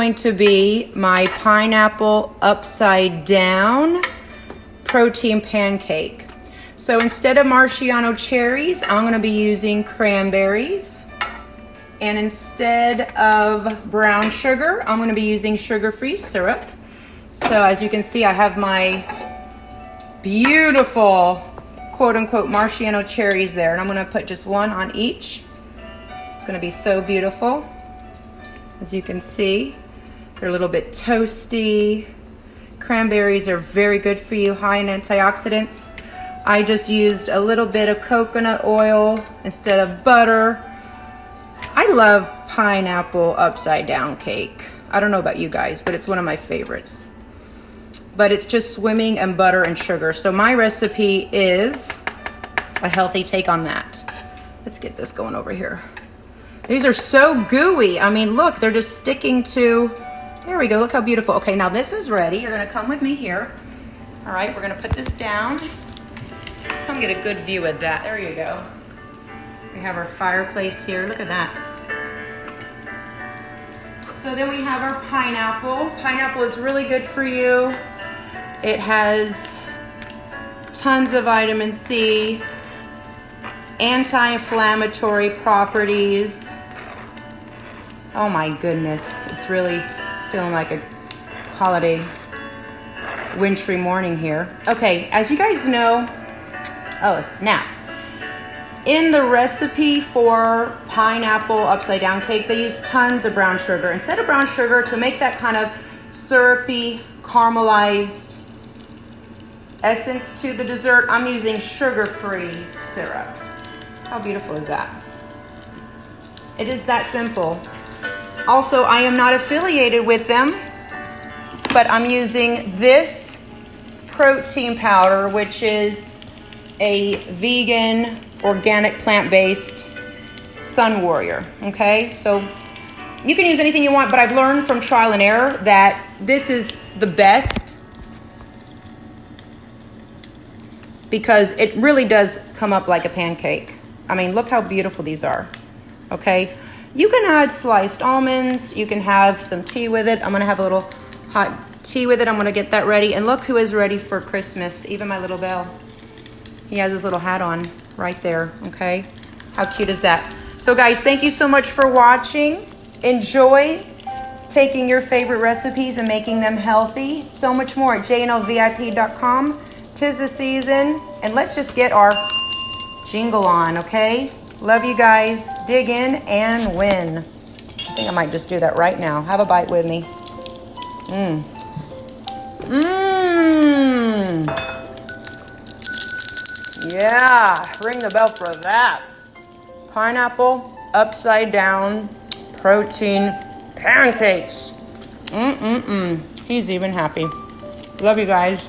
going to be my pineapple upside down protein pancake. So instead of Marciano cherries, I'm going to be using cranberries. And instead of brown sugar, I'm going to be using sugar-free syrup. So as you can see, I have my beautiful quote-unquote Marciano cherries there. And I'm going to put just one on each. It's going to be so beautiful. As you can see, they're a little bit toasty. Cranberries are very good for you, high in antioxidants. I just used a little bit of coconut oil instead of butter. I love pineapple upside down cake. I don't know about you guys, but it's one of my favorites. But it's just swimming in butter and sugar. So my recipe is a healthy take on that. Let's get this going over here. These are so gooey. I mean, look, they're just sticking to, there we go, look how beautiful. Okay, now this is ready. You're gonna come with me here. All right, we're gonna put this down. Come get a good view of that. There you go. We have our fireplace here. Look at that. So then we have our pineapple. Pineapple is really good for you. It has tons of vitamin C, anti-inflammatory properties. Oh my goodness. It's really feeling like a holiday wintry morning here. Okay, as you guys know, oh snap. In the recipe for pineapple upside down cake, they use tons of brown sugar. Instead of brown sugar, to make that kind of syrupy, caramelized essence to the dessert, I'm using sugar-free syrup. How beautiful is that? It is that simple. Also, I am not affiliated with them, but I'm using this protein powder, which is a vegan, organic, plant-based Sun Warrior, okay? So you can use anything you want, but I've learned from trial and error that this is the best because it really does come up like a pancake. I mean, look how beautiful these are, okay? You can add sliced almonds. You can have some tea with it. I'm gonna have a little hot tea with it. I'm gonna get that ready. And look who is ready for Christmas, even my little Belle. He has his little hat on right there, okay? How cute is that? So guys, thank you so much for watching. Enjoy taking your favorite recipes and making them healthy. So much more at jnlvip.com. 'Tis the season, and let's just get our jingle on, okay? Love you guys. Dig in and win. I think I might just do that right now. Have a bite with me. Yeah, ring the bell for that. Pineapple upside down protein pancakes. He's even happy. Love you guys.